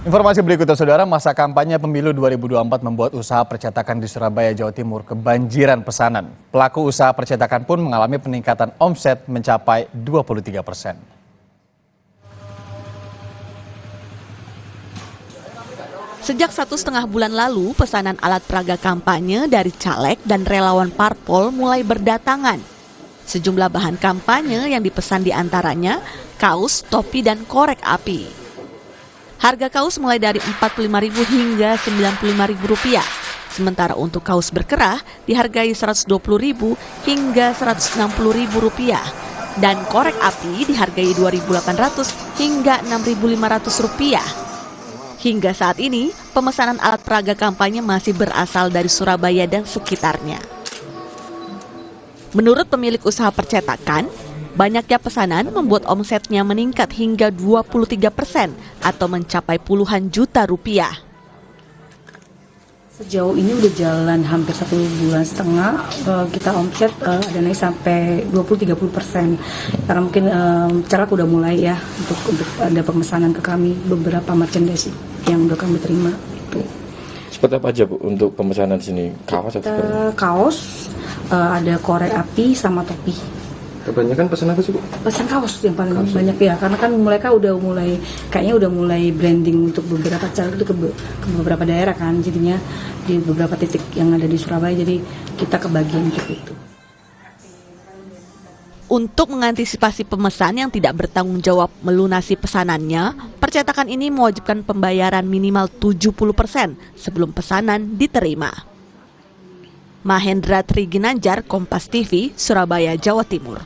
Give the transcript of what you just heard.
Informasi berikutnya, Saudara, masa kampanye pemilu 2024 membuat usaha percetakan di Surabaya, Jawa Timur kebanjiran pesanan. Pelaku usaha percetakan pun mengalami peningkatan omset mencapai 23%. Sejak 1,5 bulan lalu, pesanan alat peraga kampanye dari caleg dan relawan parpol mulai berdatangan. Sejumlah bahan kampanye yang dipesan diantaranya kaos, topi, dan korek api. Harga kaos mulai dari Rp45.000 hingga Rp95.000. Sementara untuk kaos berkerah dihargai Rp120.000 hingga Rp160.000. Dan korek api dihargai Rp2.800 hingga Rp6.500. Hingga saat ini, pemesanan alat peraga kampanye masih berasal dari Surabaya dan sekitarnya. Menurut pemilik usaha percetakan, banyaknya pesanan membuat omsetnya meningkat hingga 23% atau mencapai puluhan juta rupiah. Sejauh ini udah jalan hampir 1,5 bulan, kita omset ada naik sampai 20-30%. Karena mungkin caleg udah mulai ya untuk ada pemesanan ke kami beberapa merchandise yang udah kami terima. Itu. Seperti apa aja Bu untuk pemesanan di sini? Kaos atau kaos, ada korek api sama topi. Kebanyakan pesan apa sih Bu? Pesan kaos yang paling banyak ya, karena kan mereka udah mulai branding untuk beberapa caleg itu ke beberapa daerah kan, jadinya di beberapa titik yang ada di Surabaya, jadi kita kebagian untuk itu. Untuk mengantisipasi pemesan yang tidak bertanggung jawab melunasi pesanannya, percetakan ini mewajibkan pembayaran minimal 70% sebelum pesanan diterima. Mahendra Triginanjar, Kompas TV, Surabaya, Jawa Timur.